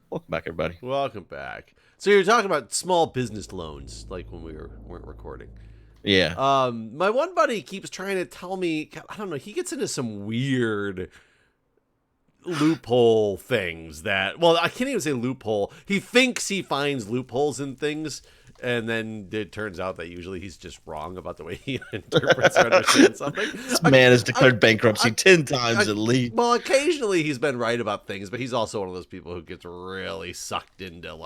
Welcome back, everybody. Welcome back. So you're talking about small business loans, like when weren't recording. Yeah. My one buddy keeps trying to tell me, I don't know, he gets into some weird loophole things that, well, I can't even say loophole. He thinks he finds loopholes in things, and then it turns out that usually he's just wrong about the way he interprets or understands something. This I, man has I, declared bankruptcy I, 10 times at least. well, occasionally he's been right about things, but he's also one of those people who gets really sucked into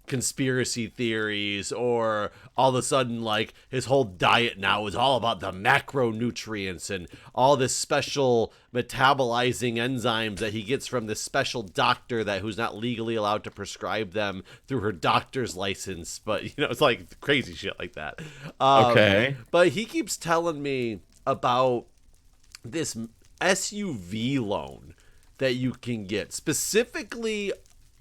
conspiracy theories, or all of a sudden his whole diet now is all about the macronutrients and all this special metabolizing enzymes that he gets from this special doctor who's not legally allowed to prescribe them through her doctor's license, but it's like crazy shit like that. Okay. But he keeps telling me about this SUV loan that you can get specifically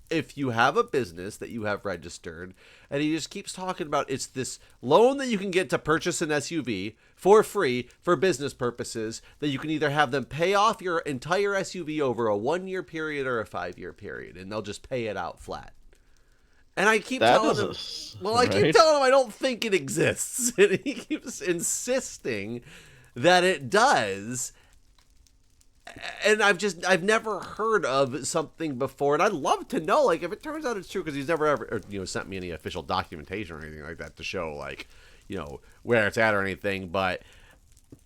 if you have a business that you have registered. And he just keeps talking about it's this loan that you can get to purchase an SUV for free for business purposes, that you can either have them pay off your entire SUV over a 1-year period or a 5-year period, and they'll just pay it out flat. And I keep telling him, I keep telling him I don't think it exists. And he keeps insisting that it does. And I've never heard of something before, and I'd love to know, if it turns out it's true, because he's never ever, sent me any official documentation or anything like that to show, where it's at or anything. But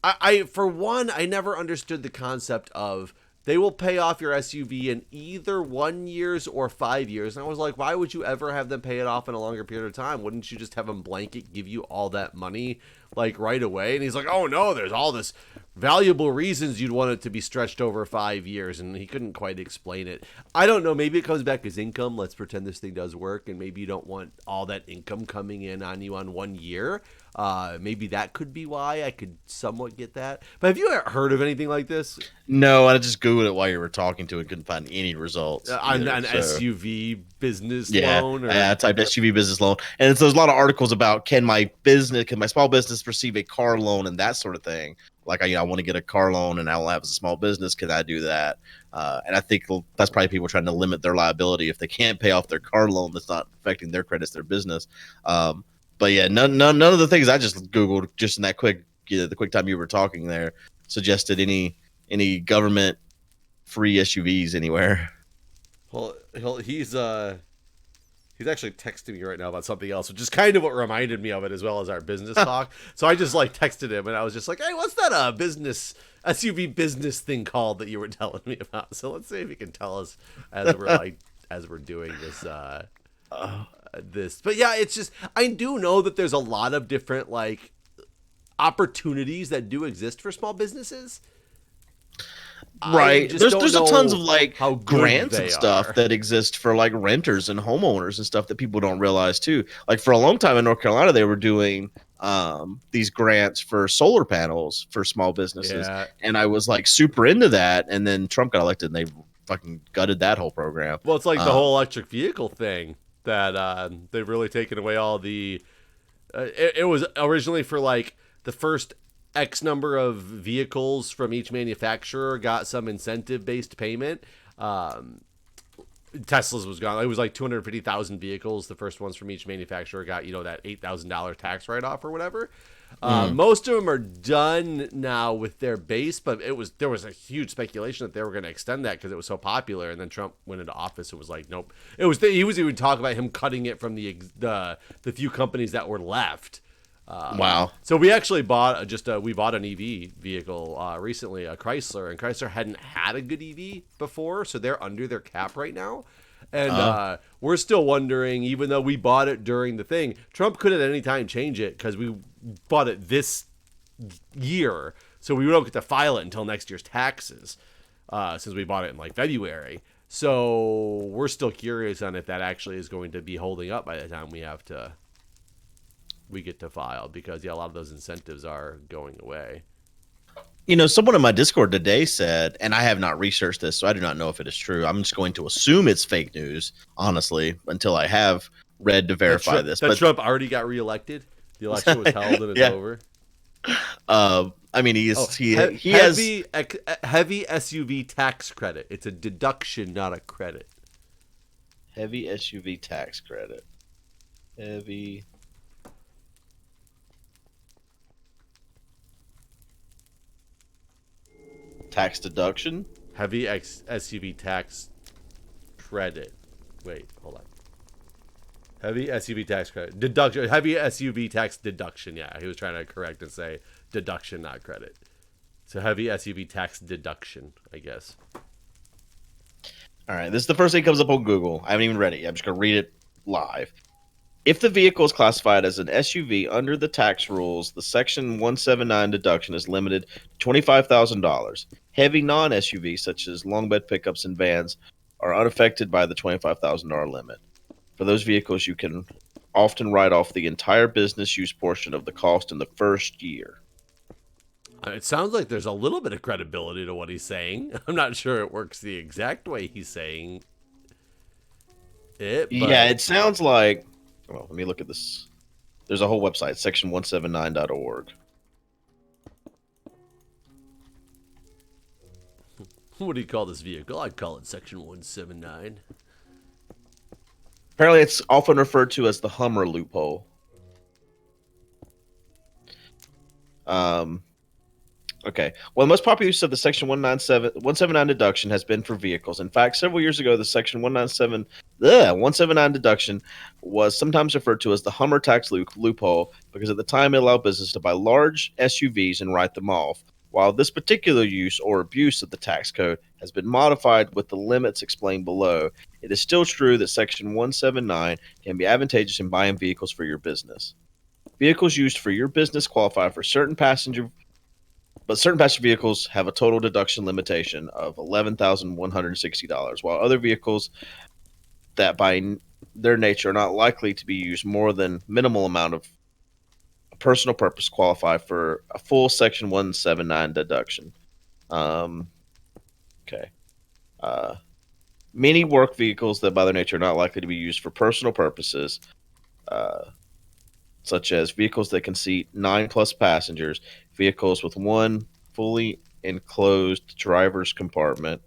I for one, I never understood the concept of they will pay off your SUV in either 1 year or 5 years. And I was like, why would you ever have them pay it off in a longer period of time? Wouldn't you just have them blanket give you all that money right away? And he's like, oh no, there's all this valuable reasons you'd want it to be stretched over 5 years. And he couldn't quite explain it. I don't know. Maybe it comes back as income. Let's pretend this thing does work. And maybe you don't want all that income coming in on you on 1 year. Maybe that could be why. I could somewhat get that. But have you ever heard of anything like this? No, I just Googled it while you were talking to it. Couldn't find any results. On an SUV business loan? Yeah, I typed SUV business loan. And so there's a lot of articles about can my small business receive a car loan and that sort of thing. I want to get a car loan and I will have a small business. Can I do that? And I think that's probably people trying to limit their liability. If they can't pay off their car loan, that's not affecting their credits, their business. But yeah, none of the things I just Googled just in that the quick time you were talking there suggested any government free SUVs anywhere. Well, he's actually texting me right now about something else, which is kind of what reminded me of it, as well as our business talk. So I just texted him, and I was just like, hey, what's that SUV business thing called that you were telling me about? So let's see if he can tell us as we're doing this. But yeah, it's just, I do know that there's a lot of different opportunities that do exist for small businesses. Right. There's a tons of grants and stuff that exist for renters and homeowners and stuff that people don't realize too. For a long time in North Carolina, they were doing these grants for solar panels for small businesses. Yeah. And I was super into that. And then Trump got elected and they fucking gutted that whole program. Well, it's the whole electric vehicle thing that they've really taken away all the it was originally for the first X number of vehicles from each manufacturer got some incentive-based payment. Tesla's was gone. It was 250,000 vehicles. The first ones from each manufacturer got, that $8,000 tax write-off or whatever. Most of them are done now with their base, but there was a huge speculation that they were going to extend that because it was so popular. And then Trump went into office. It was nope. He was even talking about him cutting it from the few companies that were left. Wow. So we actually bought an EV vehicle recently, a Chrysler, and Chrysler hadn't had a good EV before, so they're under their cap right now. And we're still wondering, even though we bought it during the thing, Trump could at any time change it because we bought it this year, so we don't get to file it until next year's taxes, since we bought it in February. So we're still curious on if that actually is going to be holding up by the time we get to file, because a lot of those incentives are going away. Someone in my Discord today said, and I have not researched this, so I do not know if it is true. I'm just going to assume it's fake news, honestly, until I have read to verify this. But Trump already got reelected. The election was held and it's over. I mean, he has heavy SUV tax credit. It's a deduction, not a credit. Heavy SUV tax credit. Heavy tax deduction. Heavy SUV tax credit. Wait, hold on. Heavy SUV tax credit. Deduction. Heavy SUV tax deduction. Yeah, he was trying to correct and say deduction, not credit. So heavy SUV tax deduction, I guess. All right, this is the first thing that comes up on Google. I haven't even read it yet. I'm just going to read it live. If the vehicle is classified as an SUV under the tax rules, the Section 179 deduction is limited to $25,000. Heavy non-SUVs, such as long bed pickups and vans, are unaffected by the $25,000 limit. For those vehicles, you can often write off the entire business use portion of the cost in the first year. It sounds like there's a little bit of credibility to what he's saying. I'm not sure it works the exact way he's saying it, but... Yeah, it sounds like... Well, let me look at this. There's a whole website, section179.org. What do you call this vehicle? I'd call it Section 179. Apparently, it's often referred to as the Hummer loophole. Okay. Well, the most popular use of the Section 179 deduction has been for vehicles. In fact, several years ago, the Section 179 deduction was sometimes referred to as the Hummer tax loophole because at the time it allowed business to buy large SUVs and write them off. While this particular use or abuse of the tax code has been modified with the limits explained below, it is still true that Section 179 can be advantageous in buying vehicles for your business. Vehicles used for your business qualify for certain passenger vehicles have a total deduction limitation of $11,160, while other vehicles that by their nature are not likely to be used more than minimal amount of personal purpose qualify for a full Section 179 deduction. Okay. Many work vehicles that by their nature are not likely to be used for personal purposes, such as vehicles that can seat 9+ passengers, vehicles with one fully enclosed driver's compartment,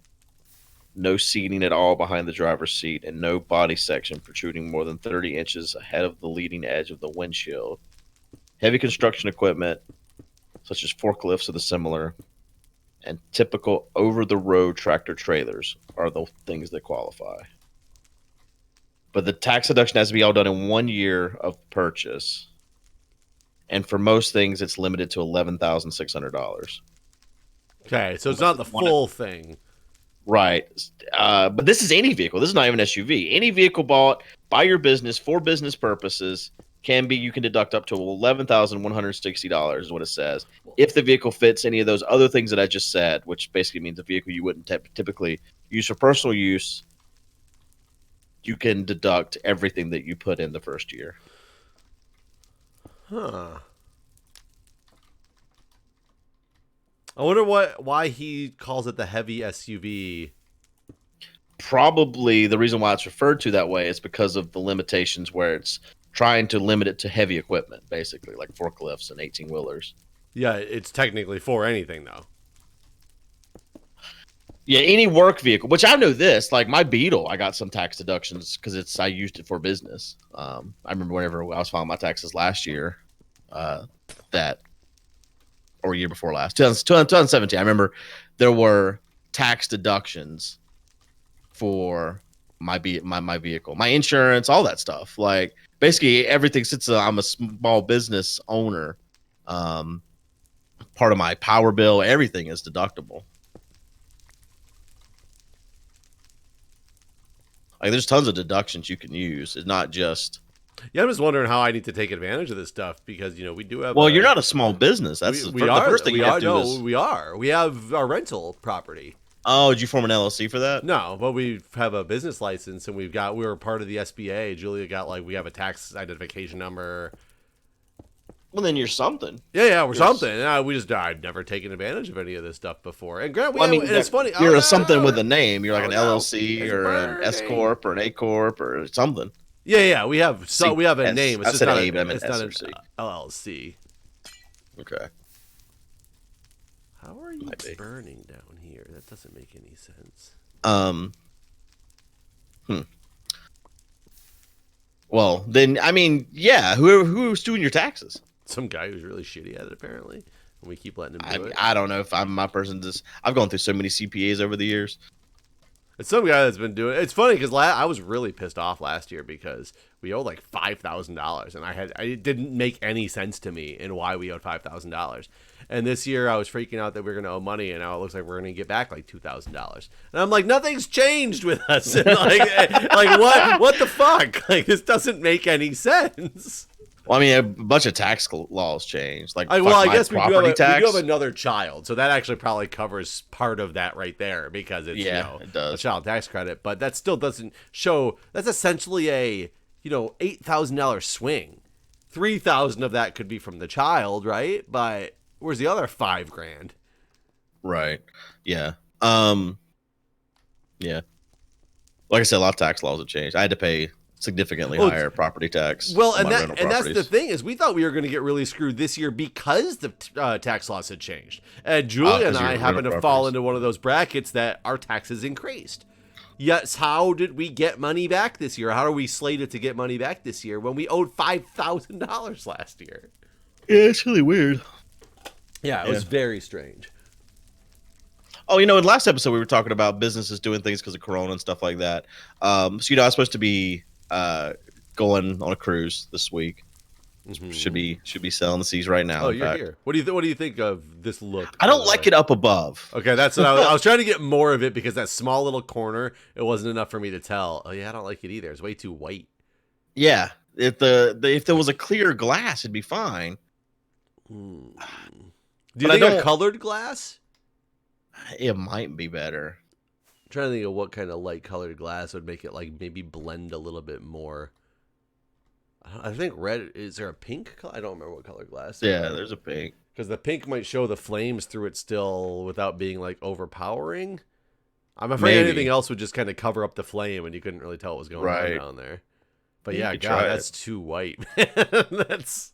no seating at all behind the driver's seat, and no body section protruding more than 30 inches ahead of the leading edge of the windshield. Heavy construction equipment, such as forklifts or the similar, and typical over-the-road tractor trailers are the things that qualify. But the tax deduction has to be all done in 1 year of purchase. And for most things, it's limited to $11,600. Okay, so it's not the full thing. Right. But this is any vehicle. This is not even an SUV. Any vehicle bought by your business for business purposes you can deduct up to $11,160 is what it says. If the vehicle fits any of those other things that I just said, which basically means a vehicle you wouldn't typically use for personal use, you can deduct everything that you put in the first year. Huh. I wonder why he calls it the heavy SUV. Probably the reason why it's referred to that way is because of the limitations where it's trying to limit it to heavy equipment, basically, like forklifts and 18-wheelers. Yeah, it's technically for anything, though. Yeah, any work vehicle, which I know this, like my Beetle, I got some tax deductions because I used it for business. I remember whenever I was filing my taxes last year, or year before last, 2017, I remember there were tax deductions for my vehicle, my insurance, all that stuff. Like basically everything, since I'm a small business owner, part of my power bill, everything is deductible. Like there's tons of deductions you can use. It's not just... Yeah, I'm just wondering how I need to take advantage of this stuff because, you know, we do have... Well, you're not a small business. That's the first thing you have to do is... We are. We have our rental property. Oh, did you form an LLC for that? No, but we have a business license and we were part of the SBA. Julia got we have a tax identification number. Well, then you're something. Yeah, we're something. I've never taken advantage of any of this stuff before. And Grant, it's funny. You're something with a name. You're like an LLC or an S Corp or an A Corp or something. Yeah. We have a name. It's I just said not A, but I meant it's not S or an C. LLC. Okay. How are you burning down here? That doesn't make any sense. Well, then I mean, yeah. Who's doing your taxes? Some guy who's really shitty at it, apparently, and we keep letting him do it. I don't know if I'm my person. Just I've gone through so many CPAs over the years. It's some guy that's been doing it. It's funny because I was really pissed off last year because we owed like $5,000, and it didn't make any sense to me in why we owed $5,000. And this year I was freaking out that we are going to owe money, and now it looks like we're going to get back like $2,000. And I'm like, nothing's changed with us. And like what the fuck? Like, this doesn't make any sense. Well, I mean, a bunch of tax laws changed. Like, I guess we do tax. have another child, so that actually probably covers part of that right there because it's it does. a child tax credit. But that still doesn't show. That's essentially a $8,000 swing. 3,000 of that could be from the child, right? But where's the other $5,000? Right. Yeah. Yeah. Like I said, a lot of tax laws have changed. I had to pay significantly higher property tax. Well, and that's the thing is we thought we were going to get really screwed this year because the tax laws had changed. And Julia and I happened to fall into one of those brackets that our taxes increased. Yes, how did we get money back this year? How are we slated to get money back this year when we owed $5,000 last year? Yeah, it's really weird. Yeah, it was very strange. Oh, in last episode we were talking about businesses doing things because of Corona and stuff like that. So I was supposed to be going on a cruise this week. Mm-hmm. Should be sailing the seas right now. Oh, you're here. What do you think of this look? I don't like it up above. Okay, that's what I was trying to get more of it because that small little corner, it wasn't enough for me to tell. Oh yeah, I don't like it either. It's way too white. Yeah, if there was a clear glass, it'd be fine. Do you think a colored glass? It might be better. I'm trying to think of what kind of light colored glass would make it like maybe blend a little bit more. I think red. Is there a pink color? I don't remember what color glass. Yeah, there's a pink. Because the pink might show the flames through it still without being like overpowering. I'm afraid anything else would just kind of cover up the flame and you couldn't really tell what was going on down there. But yeah, God, that's too white. That's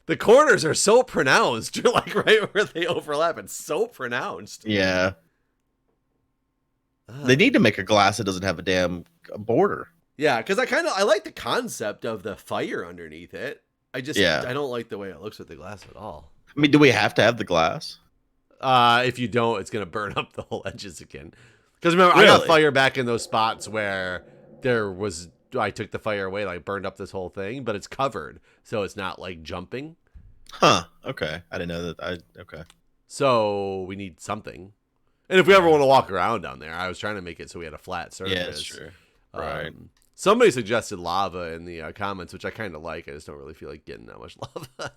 the corners are so pronounced. You're like right where they overlap. It's so pronounced. Yeah. They need to make a glass that doesn't have a damn border. Yeah, because I like the concept of the fire underneath it. I don't like the way it looks with the glass at all. I mean, do we have to have the glass? If you don't, it's gonna burn up the whole edges again. Because remember, I got fire back in those spots where I took the fire away, like burned up this whole thing, but it's covered, so it's not like jumping. Huh. Okay. I didn't know that. Okay. So we need something. And if we ever want to walk around down there, I was trying to make it so we had a flat surface. Yeah, that's true. Right. Somebody suggested lava in the comments, which I kind of like. I just don't really feel like getting that much lava.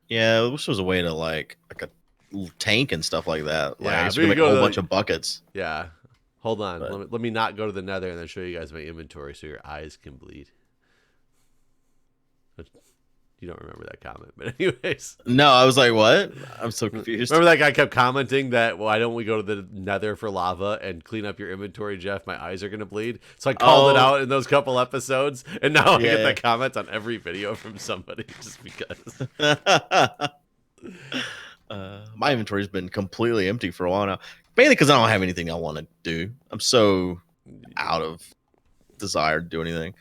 Yeah, I wish there was a way to like a tank and stuff like that. Like, Yeah, so we can make a whole bunch of buckets. Yeah. Hold on. Let me not go to the nether and then show you guys my inventory so your eyes can bleed. You don't remember that comment, but anyways. No, I was like, what? I'm so confused. Remember that guy kept commenting that, why don't we go to the nether for lava and clean up your inventory, Jeff? My eyes are going to bleed. So I called it out in those couple episodes, and now I get that comment on every video from somebody just because. My inventory's been completely empty for a while now. Mainly because I don't have anything I want to do. I'm so out of desire to do anything.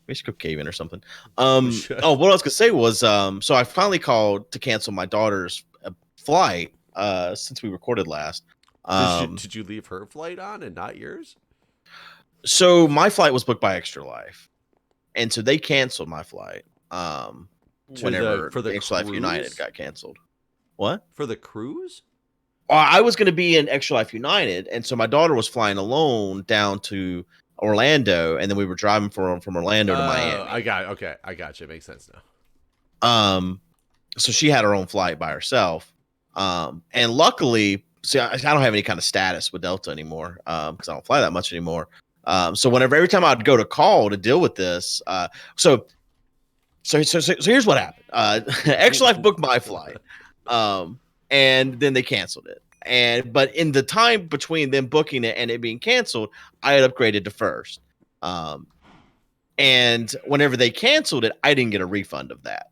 We should go caving or something. What I was gonna say was, so I finally called to cancel my daughter's flight since we recorded last. Did you leave her flight on and not yours? So my flight was booked by Extra Life, and so they canceled my flight. Whenever for the Extra Life United got canceled. What? For the cruise? I was going to be in Extra Life United, and so my daughter was flying alone down to Orlando, and then we were driving from Orlando to Miami. I got you. It makes sense now. So she had her own flight by herself. And luckily, see, I don't have any kind of status with Delta anymore, because I don't fly that much anymore. So every time I'd go to call to deal with this, so here's what happened. Extra Life booked my flight, and then they canceled it. But in the time between them booking it and it being canceled, I had upgraded to first. And whenever they canceled it, I didn't get a refund of that,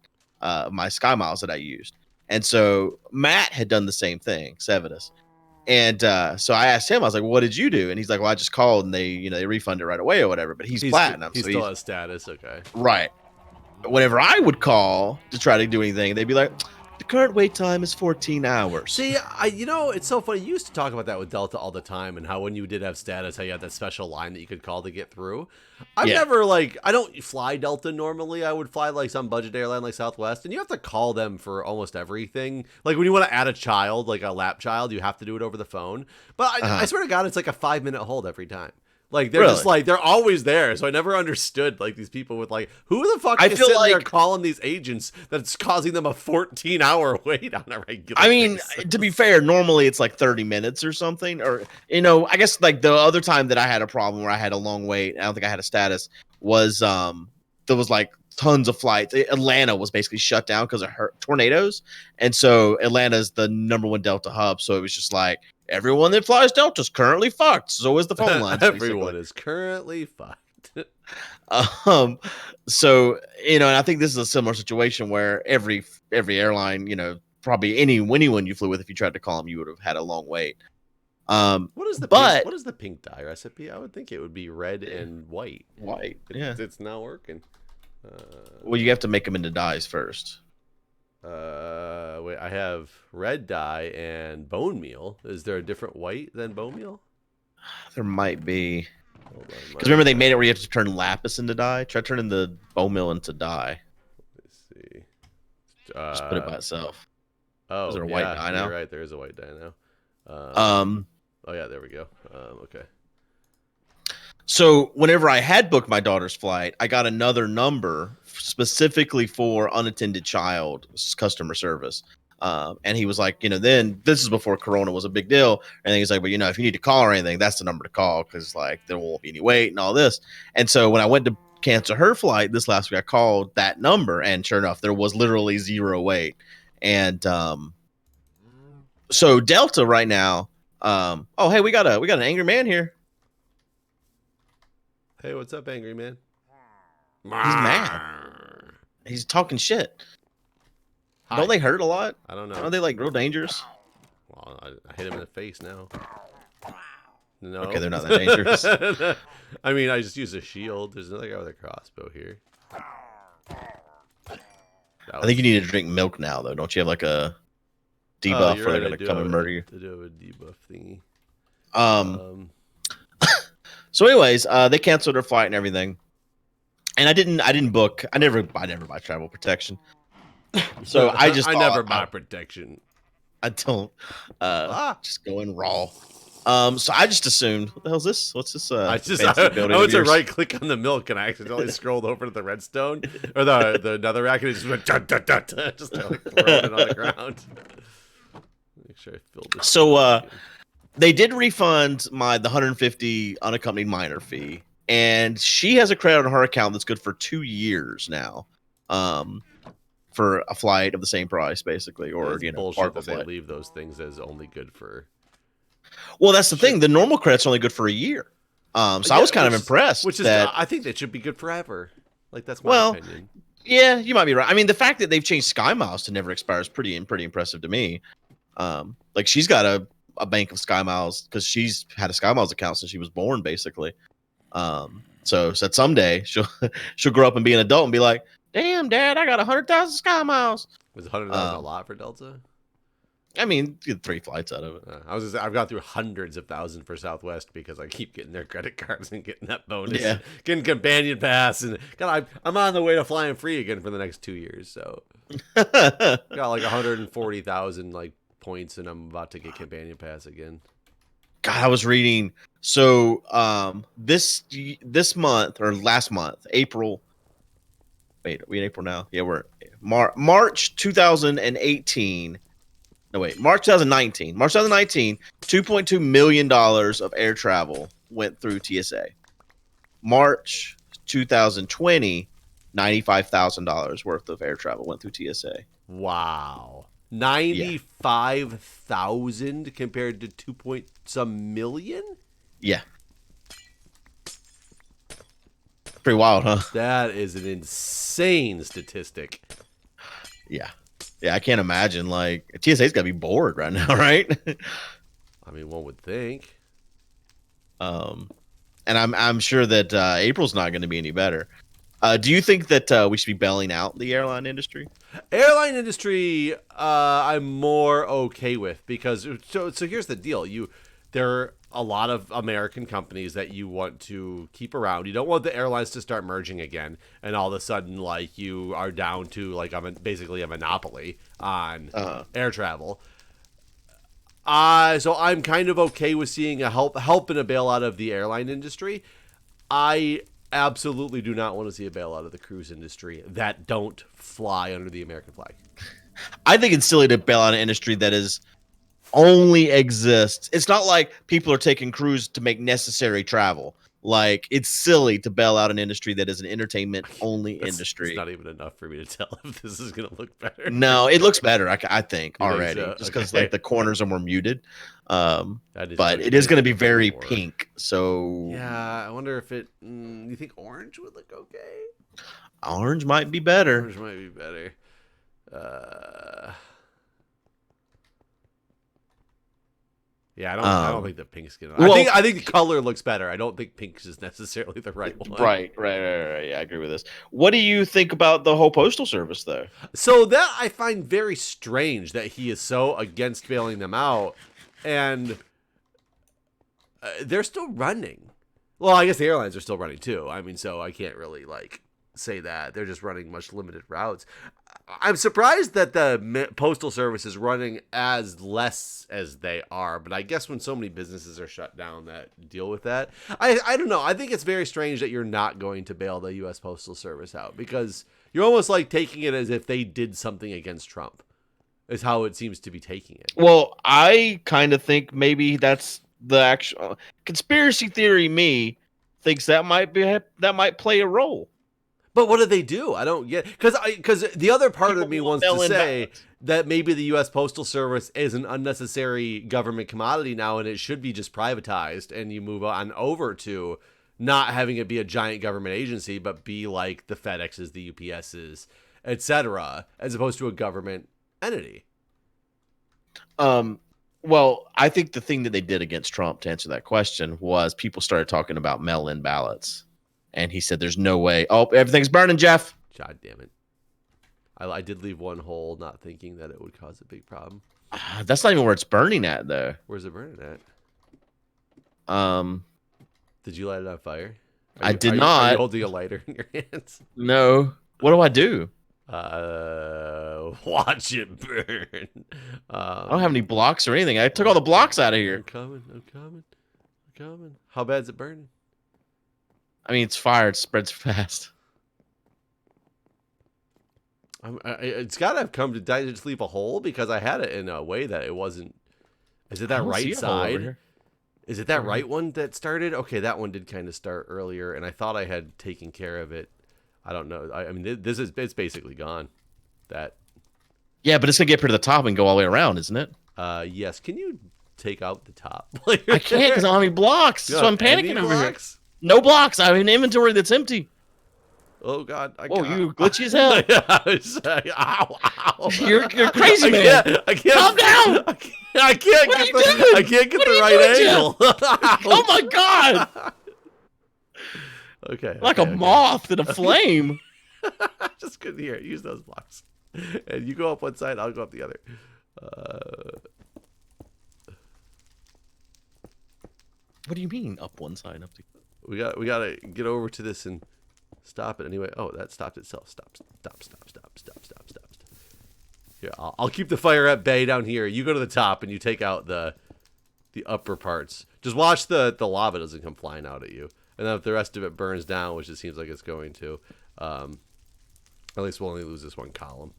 my Sky Miles that I used. And so Matt had done the same thing, Sevidus. And so I asked him, I was like, what did you do? And he's like, well, I just called and they refunded it right away or whatever. But he's platinum. He So still has status. Okay. right. Whenever I would call to try to do anything, they'd be like, the current wait time is 14 hours. See, it's so funny. You used to talk about that with Delta all the time, and how when you did have status, how you had that special line that you could call to get through. I've never I don't fly Delta normally. I would fly like some budget airline like Southwest, and you have to call them for almost everything. Like when you want to add a child, like a lap child, you have to do it over the phone. But I swear to God, it's like a 5-minute hold every time. Like they're just like they're always there, so I never understood like these people with like who the fuck is sitting there calling these agents that's causing them a 14-hour wait on a regular. I mean, to be fair, normally it's like 30 minutes or something, or I guess like the other time that I had a problem where I had a long wait, I don't think I had a status, was there was like tons of flights. Atlanta was basically shut down because of tornadoes, and so Atlanta's the #1 Delta hub, so it was just like, everyone that flies Delta is currently fucked. So is the phone line. Everyone is currently fucked. So and I think this is a similar situation where every airline, probably anyone you flew with, if you tried to call them, you would have had a long wait. What is the pink dye recipe? I would think it would be red and white. White, yeah. It's not working. Well, you have to make them into dyes first. Wait, I have red dye and bone meal. Is there a different white than bone meal? There might be. Because remember, they made it where you have to turn lapis into dye. Try turning the bone meal into dye. Let's see. Just put it by itself. Oh, is there a white dye now? You're right, there is a white dye now. Oh yeah, there we go. Okay. So whenever I had booked my daughter's flight, I got another number specifically for unattended child customer service. And he was like, then this is before Corona was a big deal. And he's like, but if you need to call or anything, that's the number to call, because like there won't be any wait and all this. And so when I went to cancel her flight this last week, I called that number, and sure enough, there was literally 0 wait. And so Delta right now, oh hey, we got an angry man here. Hey, what's up, angry man? He's mad. He's talking shit. Hi. Don't they hurt a lot? I don't know. Aren't they like real dangerous? Well, I hit him in the face now. No. Okay, they're not that dangerous. I mean, I just use a shield. There's another guy with a crossbow here. I think you need to drink milk now, though. Don't you have like a debuff where they're going to come and murder you? I do have a debuff thingy. So anyways, they canceled their flight and everything. And I didn't book. I never buy travel protection. So I never buy protection. I don't. Just go in raw. So I just assumed, what the hell's this? What's this? I went to right click on the milk, and I accidentally scrolled over to the redstone or the netherrack, and it just went just like throwing it on the ground. Make sure I filled this. So they did refund the 150 unaccompanied minor fee, and she has a credit on her account that's good for 2 years now. For a flight of the same price, basically, or bullshit that they leave those things as only good for. Well, that's the thing. The normal credit's only good for a year. So I was kind of impressed. I think that should be good forever. Like that's my opinion. Yeah, you might be right. I mean, the fact that they've changed Sky Miles to never expire is pretty impressive to me. Like she's got a bank of Sky Miles because she's had a Sky Miles account since she was born, basically. So that someday she'll grow up and be an adult and be like, damn, Dad, I got 100,000 Sky Miles. Was 100,000 a lot for Delta? I mean, you get 3 flights out of it. I've gone through hundreds of thousands for Southwest because I keep getting their credit cards and getting that bonus, getting companion pass, and God, I'm on the way to flying free again for the next 2 years. So got like 140,000 like points, and I'm about to get companion pass again. God, I was reading. So this month or last month, April. Wait, are we in April now? Yeah, we're March 2018. No, wait, March 2019. March 2019, $2.2 million of air travel went through TSA. March 2020, $95,000 worth of air travel went through TSA. Wow. 95,000 compared to 2-point-some million? Yeah. Pretty wild, huh? That is an insane statistic. Yeah. Yeah, I can't imagine. Like, TSA's got to be bored right now, right? I mean, one would think. Um, and I'm sure that April's not going to be any better. Do you think that we should be bailing out the airline industry? Airline industry, I'm more okay with because so here's the deal. There are a lot of American companies that you want to keep around. You don't want the airlines to start merging again, and all of a sudden, like you are down to like basically a monopoly on air travel. So I'm kind of okay with seeing a help and a bailout of the airline industry. I absolutely do not want to see a bailout of the cruise industry that don't fly under the American flag. I think it's silly to bail out an industry that is only exists. It's not like people are taking cruise to make necessary travel. Like, it's silly to bail out an industry that is an entertainment only industry. It's not even enough for me to tell if this is going to look better. No, it looks better. I think You think already, so? just because Okay. like the corners are more muted. That is But looking it is going to be more. very pink. So Yeah, I wonder if it. You think orange would look okay? orange might be better. Orange might be better. Yeah, I don't think the pink's gonna. Well, I think the color looks better. I don't think pink is necessarily the right one. Right. Yeah, I agree with this. What do you think about the whole postal service, though? So that I find very strange that he is so against bailing them out, and they're still running. Well, I guess the airlines are still running too. I mean, so I can't really like say that they're just running much limited routes. I'm surprised that the postal service is running as less as they are, but I guess when so many businesses are shut down that deal with that, I don't know. I think it's very strange that you're not going to bail the U.S. Postal Service out because you're almost like taking it as if they did something against Trump. Is how it seems to be taking it. Well, I kind of think maybe that's the actual conspiracy theory. Me thinks that might play a role. But what did they do? I don't get because the other part of me wants to say that maybe the U.S. Postal Service is an unnecessary government commodity now, and it should be just privatized, and you move on over to not having it be a giant government agency, but be like the FedExes, the UPSs, etc., as opposed to a government entity. Well, I think the thing that they did against Trump, to answer that question, was people started talking about mail-in ballots. And he said, there's no way. Oh, everything's burning, Jeff. God damn it. I did leave one hole not thinking that it would cause a big problem. That's not even where it's burning at, though. Where's it burning at? Um, Did you light it on fire? I did not. Are you holding a lighter in your hands? No. What do I do? Watch it burn. I don't have any blocks or anything. I took all the blocks out of here. I'm coming. How bad's it burning? I mean, it's fire. It spreads fast. It's got to have come to die to just leave a hole because I had it in a way that it wasn't. Is it that right side? Is it that right one that started? Okay, that one did kind of start earlier, and I thought I had taken care of it. I don't know. I mean, it's basically gone. That. Yeah, but it's gonna get to the top and go all the way around, isn't it? Yes. Can you take out the top? I can't because I don't have any blocks, so I'm panicking over here. No blocks. I have an inventory that's empty. Oh God! You glitchy as hell. Ow! You're crazy, man. I can't. Calm down. I can't get the right angle. Oh my God! Okay. Like a moth in a flame. Just couldn't hear it. Use those blocks, and you go up one side, I'll go up the other. What do you mean up one side, up the? We gotta get over to this and stop it anyway. Oh, that stopped itself. Stop. Here, I'll keep the fire at bay down here. You go to the top and you take out the upper parts. Just watch the lava doesn't come flying out at you. And then if the rest of it burns down, which it seems like it's going to, at least we'll only lose this one column.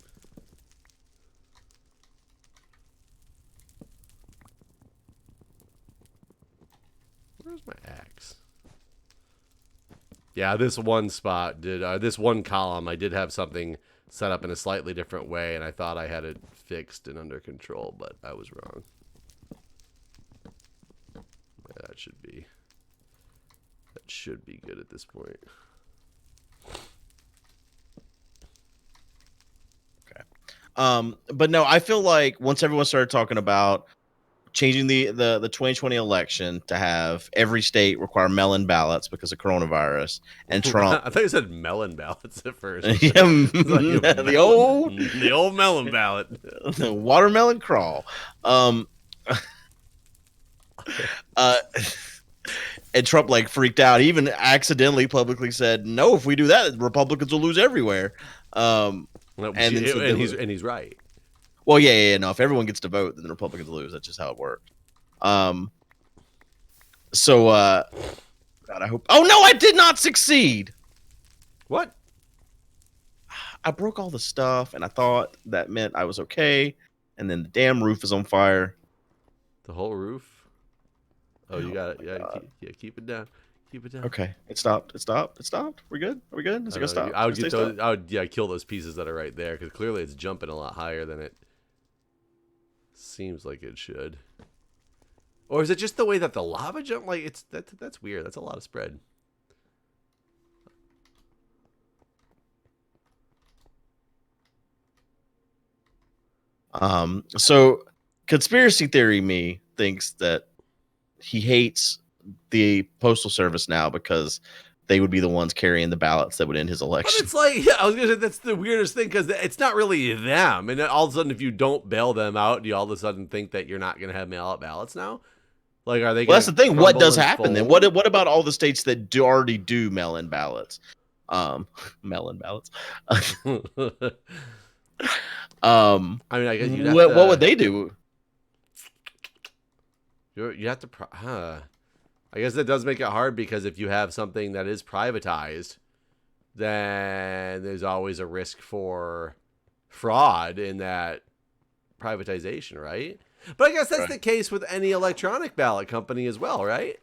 Where's my axe? Yeah, this one spot did, this one column, I did have something set up in a slightly different way, and I thought I had it fixed and under control, but I was wrong. Yeah, that should be good at this point. Okay. But no, I feel like once everyone started talking about changing the 2020 election to have every state require mail-in ballots because of coronavirus, and Trump. I thought you said melon ballots at first. Yeah, the old melon ballot, the watermelon crawl. Uh, and Trump like freaked out. He even accidentally publicly said, "No, if we do that, Republicans will lose everywhere." And he's right. Well, yeah. No, if everyone gets to vote, then the Republicans lose. That's just how it worked. So, God, I hope. Oh no, I did not succeed. What? I broke all the stuff, and I thought that meant I was okay. And then the damn roof is on fire. The whole roof. Oh, you got it. Yeah, keep it down. Keep it down. Okay, it stopped. We're good. Are we good? Is it gonna stop? I would get those. I would kill those pieces that are right there because clearly it's jumping a lot higher than it seems like it should. Or is it just the way that the lava jump? Like that's weird. That's a lot of spread. So conspiracy theory me thinks that he hates the postal service now because they would be the ones carrying the ballots that would end his election. But it's like, yeah, I was gonna say that's the weirdest thing because it's not really them, and then all of a sudden, if you don't bail them out, do you all of a sudden think that you're not gonna have mail-out ballots now? Like, are they? Well, that's the thing. What does happen then? What about all the states that already do mail-in ballots? Mail-in ballots. I mean, I guess what would they do? You have to. I guess that does make it hard because if you have something that is privatized, then there's always a risk for fraud in that privatization, right? But I guess that's the case with any electronic ballot company as well, right?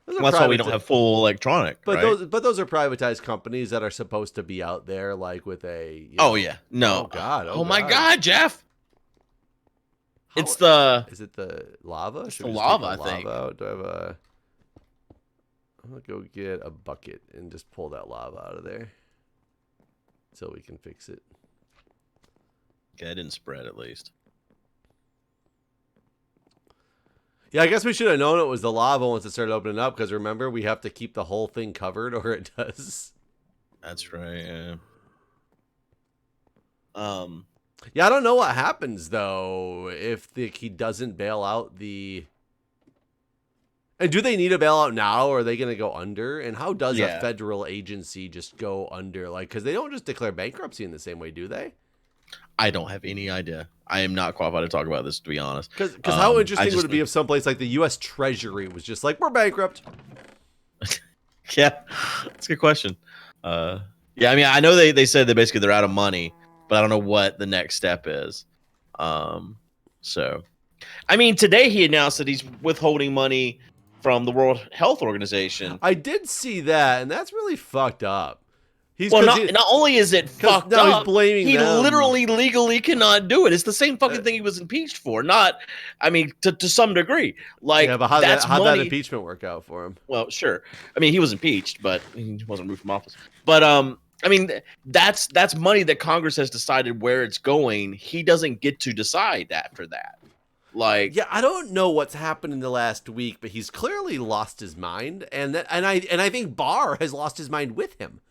Well, that's why we don't have full electronic. But right? those are privatized companies that are supposed to be out there, like with a. Oh yeah, no. Oh God. Oh my God, Jeff. Is it the lava? It's the lava, I think. Out? Do I have a? I'm gonna go get a bucket and just pull that lava out of there, so we can fix it. Okay, it didn't spread at least. Yeah, I guess we should have known it was the lava once it started opening up, because remember, we have to keep the whole thing covered or it does. That's right, yeah. Yeah, I don't know what happens, though, if he doesn't bail out the... And do they need a bailout now, or are they going to go under? And how does a federal agency just go under? Like, because they don't just declare bankruptcy in the same way, do they? I don't have any idea. I am not qualified to talk about this, to be honest. Because how interesting would it be if someplace like the U.S. Treasury was just like, we're bankrupt? Yeah, that's a good question. Yeah, I mean, I know they said that basically they're out of money, but I don't know what the next step is. So, I mean, today he announced that he's withholding money from the World Health Organization. I did see that, and that's really fucked up. Not only is it fucked up, he's blaming he them. literally legally cannot do it. It's the same fucking thing he was impeached for. Not, I mean, to some degree. Like, yeah, but how'd that impeachment work out for him? Well, sure. I mean, he was impeached, but he wasn't removed from office. But I mean, that's money that Congress has decided where it's going. He doesn't get to decide after that. Like, yeah, I don't know what's happened in the last week, but he's clearly lost his mind, and I think Barr has lost his mind with him.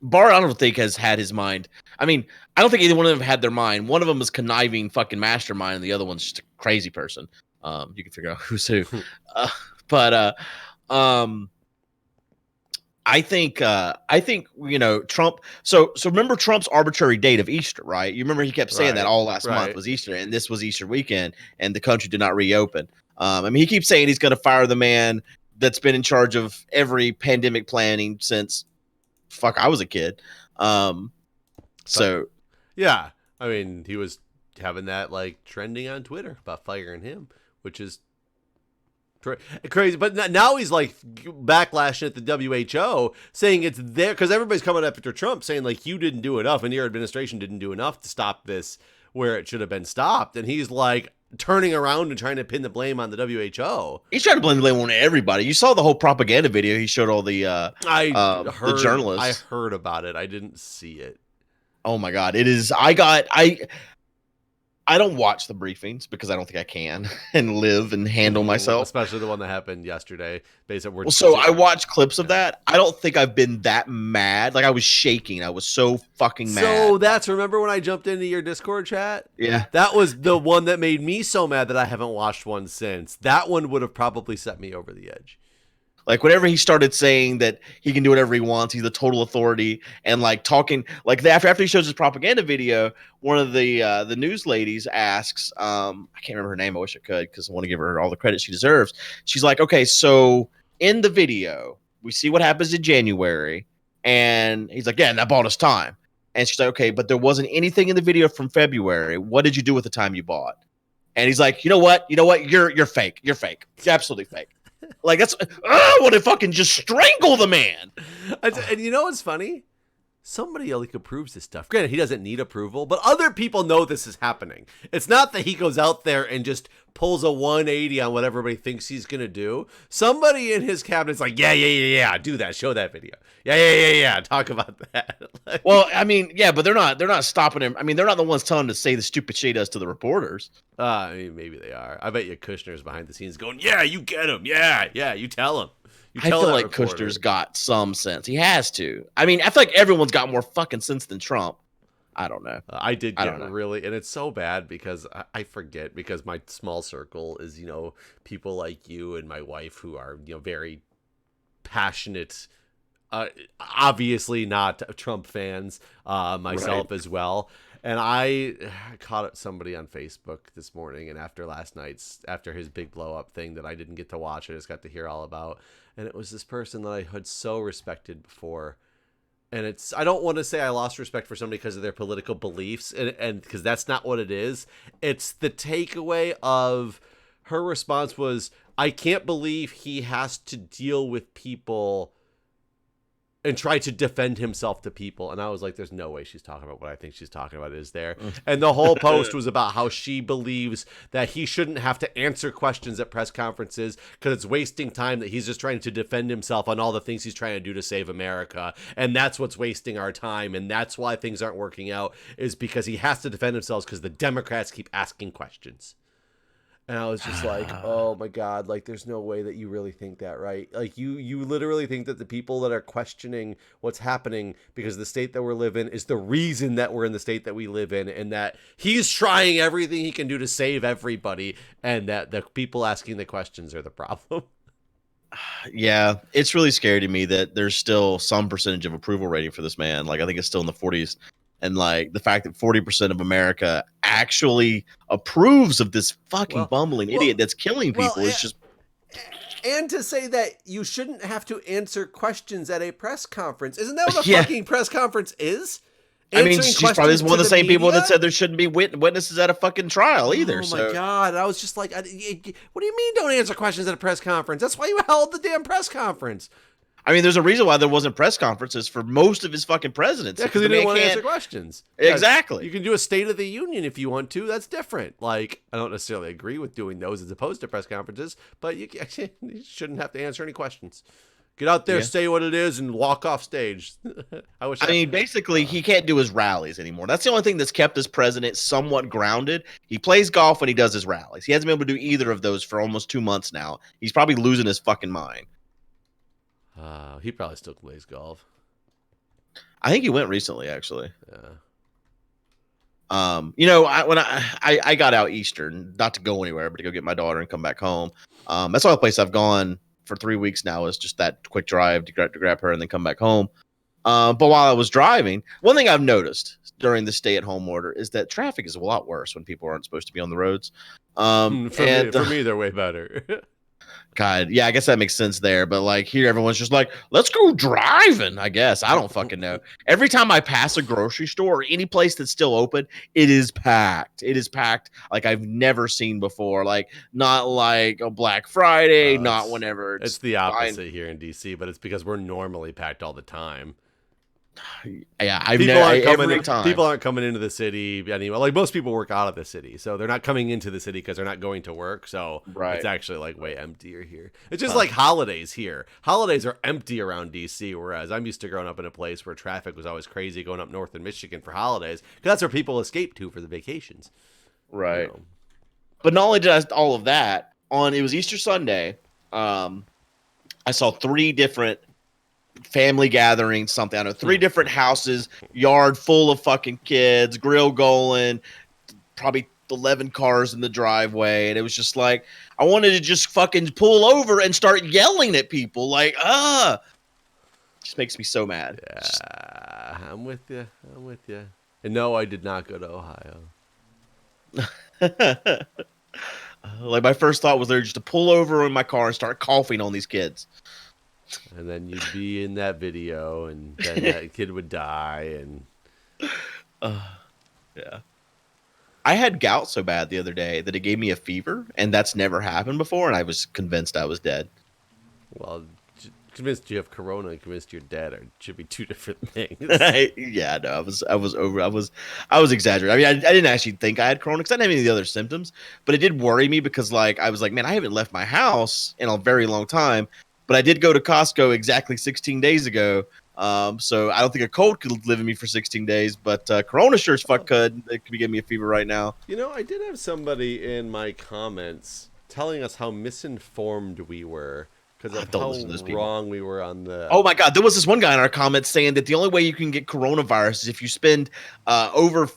Barr, I don't think, has had his mind. I mean, I don't think either one of them had their mind. One of them was conniving fucking mastermind, and the other one's just a crazy person. You can figure out who's who. I think you know, Trump. So remember Trump's arbitrary date of Easter, right? You remember he kept saying that all last month was Easter, and this was Easter weekend, and the country did not reopen. I mean, he keeps saying he's going to fire the man that's been in charge of every pandemic planning since I was a kid. So yeah, I mean, he was having that like trending on Twitter about firing him, which is crazy. But now he's like backlashing at the WHO, saying it's there because everybody's coming after Trump, saying like you didn't do enough and your administration didn't do enough to stop this where it should have been stopped. And he's like turning around and trying to pin the blame on the WHO. He's trying to blame the blame on everybody. You saw the whole propaganda video. He showed all the the journalists. I heard about it. I didn't see it. Oh my God. It is. I I don't watch the briefings because I don't think I can and live and handle myself. Especially the one that happened yesterday. Basically, Well, so I watched clips of yeah. that. I don't think I've been that mad. Like I was shaking. I was so fucking mad. So that's, remember when I jumped into your Discord chat? Yeah. That was the one that made me so mad that I haven't watched one since. That one would have probably set me over the edge. Like whenever he started saying that he can do whatever he wants, he's the total authority, and like talking like after he shows his propaganda video, one of the news ladies asks, I can't remember her name. I wish I could because I want to give her all the credit she deserves. She's like, okay, so in the video we see what happens in January, and he's like, yeah, and that bought us time. And she's like, okay, but there wasn't anything in the video from February. What did you do with the time you bought? And he's like, you know what? You're fake. You're fake. You're absolutely fake. Like that's I want to fucking just strangle the man. And you know what's funny? Somebody like approves this stuff. Granted, he doesn't need approval, but other people know this is happening. It's not that he goes out there and just pulls a 180 on what everybody thinks he's gonna do. Somebody in his cabinet's like, yeah, do that, show that video. Yeah, talk about that. Like, well, I mean, yeah, but they're not stopping him. I mean, they're not the ones telling him to say the stupid shit he does to the reporters. I mean, maybe they are. I bet you Kushner's behind the scenes going, yeah, you get him. Yeah, you tell him. I feel like Kushner's got some sense. He has to. I mean, I feel like everyone's got more fucking sense than Trump. I don't know. I did get really, and it's so bad because I forget, because my small circle is, you know, people like you and my wife who are, you know, very passionate, obviously not Trump fans, myself as well. And I caught somebody on Facebook this morning, and after his big blow up thing that I didn't get to watch, I just got to hear all about. And it was this person that I had so respected before. And I don't want to say I lost respect for somebody because of their political beliefs, and because that's not what it is. It's the takeaway of her response was, I can't believe he has to deal with people and try to defend himself to people. And I was like, there's no way she's talking about what I think she's talking about is there. And the whole post was about how she believes that he shouldn't have to answer questions at press conferences because it's wasting time, that he's just trying to defend himself on all the things he's trying to do to save America. And that's what's wasting our time. And that's why things aren't working out, is because he has to defend himself because the Democrats keep asking questions. And I was just like, oh my God, like there's no way that you really think that, right? Like you literally think that the people that are questioning what's happening because the state that we're living is the reason that we're in the state that we live in, and that he's trying everything he can do to save everybody, and that the people asking the questions are the problem. Yeah, it's really scary to me that there's still some percentage of approval rating for this man. Like I think it's still in the 40s. And like the fact that 40% of America actually approves of this fucking bumbling idiot that's killing people is just. And to say that you shouldn't have to answer questions at a press conference. Isn't that what a fucking press conference is? I mean, she's probably one of the same people that said there shouldn't be witnesses at a fucking trial either. Oh my God. I was just like, what do you mean don't answer questions at a press conference? That's why you held the damn press conference. I mean, there's a reason why there wasn't press conferences for most of his fucking presidency. Yeah, because he didn't want to answer questions. Exactly. You can do a State of the Union if you want to. That's different. Like, I don't necessarily agree with doing those as opposed to press conferences, but you shouldn't have to answer any questions. Get out there, say what it is, and walk off stage. I mean, basically, he can't do his rallies anymore. That's the only thing that's kept this president somewhat grounded. He plays golf when he does his rallies. He hasn't been able to do either of those for almost 2 months now. He's probably losing his fucking mind. He probably still plays golf. I think he went recently, actually. Yeah. You know, when I got out Eastern, not to go anywhere, but to go get my daughter and come back home. That's the only place I've gone for 3 weeks now, is just that quick drive to grab her and then come back home. But while I was driving, one thing I've noticed during the stay-at-home order is that traffic is a lot worse when people aren't supposed to be on the roads. For me, they're way better. God, yeah, I guess that makes sense there. But like here, everyone's just like, let's go driving, I guess. I don't fucking know. Every time I pass a grocery store or any place that's still open, it is packed. It is packed like I've never seen before. Like, not like a Black Friday, not whenever. It's the opposite here in DC, but it's because we're normally packed all the time. Yeah, people aren't coming into the city anymore. Like, most people work out of the city, so they're not coming into the city because they're not going to work. So it's actually like way emptier here. It's just like holidays here. Holidays are empty around DC, whereas I'm used to growing up in a place where traffic was always crazy going up north in Michigan for holidays, because that's where people escape to for the vacations. Right. know. But not only did I all of that, it was Easter Sunday, I saw 3 different family gatherings, something. I don't know, 3 different houses, yard full of fucking kids, grill going, probably 11 cars in the driveway. And it was just like, I wanted to just fucking pull over and start yelling at people. Like, just makes me so mad. Yeah, I'm with you. I'm with you. And no, I did not go to Ohio. Like, my first thought was there just to pull over in my car and start coughing on these kids. And then you'd be in that video, and then that kid would die. And yeah. I had gout so bad the other day that it gave me a fever, and that's never happened before, and I was convinced I was dead. Well, convinced you have corona and convinced you're dead should be 2 different things. Yeah, no, I was exaggerating. I mean, I didn't actually think I had corona because I didn't have any of the other symptoms, but it did worry me because, like, I was like, man, I haven't left my house in a very long time, but I did go to Costco exactly 16 days ago. So I don't think a cold could live in me for 16 days, but corona sure as fuck could. It could be giving me a fever right now. You know, I did have somebody in my comments telling us how misinformed we were because of how wrong we were on the... Oh my God, there was this one guy in our comments saying that the only way you can get coronavirus is if you spend over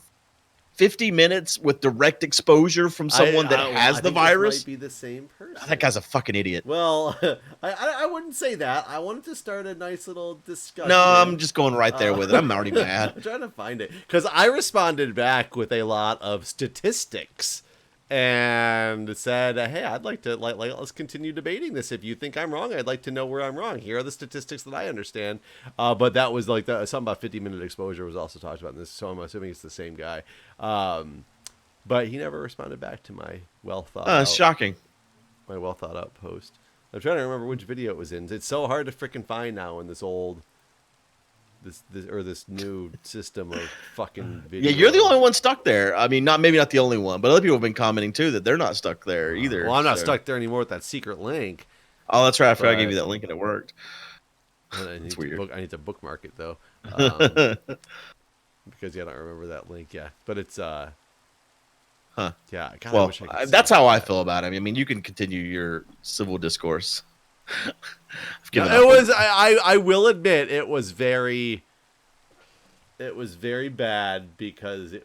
50 minutes with direct exposure from someone that has the virus. Might be the same person. That guy's a fucking idiot. Well, I wouldn't say that. I wanted to start a nice little discussion. No, I'm just going right there with it. I'm already mad. I'm trying to find it because I responded back with a lot of statistics and said, "Hey, I'd like to let's continue debating this. If you think I'm wrong, I'd like to know where I'm wrong. Here are the statistics that I understand." But that was like something about 50-minute exposure was also talked about in this, so I'm assuming it's the same guy. But he never responded back to my well thought out. Shocking. My well thought out post. I'm trying to remember which video it was in. It's so hard to freaking find now in this old this new system of fucking video. Yeah, you're the only one stuck there. I mean, maybe not the only one, but other people have been commenting too that they're not stuck there either. Well, I'm not stuck there anymore with that secret link. Oh, that's right. I forgot I gave you that link and it worked. It's weird. I need to bookmark it though, because I don't remember that link. Yeah, but it's Huh. Yeah. God, well, I wish I could that's how I feel about it. I mean, you can continue your civil discourse. I will admit it was very bad because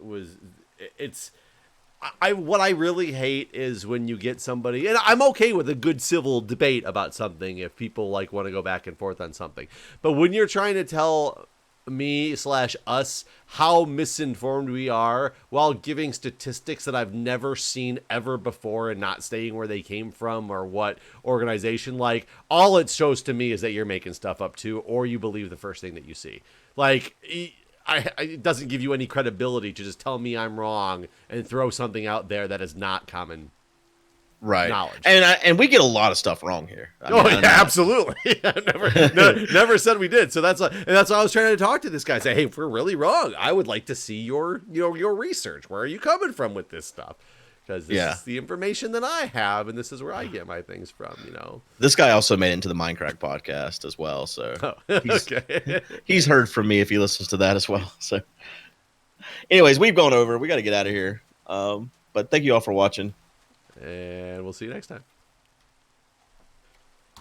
what I really hate is when you get somebody, and I'm okay with a good civil debate about something if people like want to go back and forth on something, but when you're trying to tell me/us how misinformed we are while giving statistics that I've never seen ever before and not saying where they came from or what organization, like, all it shows to me is that you're making stuff up too, or you believe the first thing that you see. Like, it doesn't give you any credibility to just tell me I'm wrong and throw something out there that is not common knowledge. And we get a lot of stuff wrong here. Absolutely. never said we did. So that's why I was trying to talk to this guy. Say, hey, if we're really wrong, I would like to see your research. Where are you coming from with this stuff? Because this is the information that I have, and this is where I get my things from. This guy also made it into the MindCrack podcast as well. So he's heard from me if he listens to that as well. So, anyways, we've gone over. We got to get out of here. But thank you all for watching. And we'll see you next time.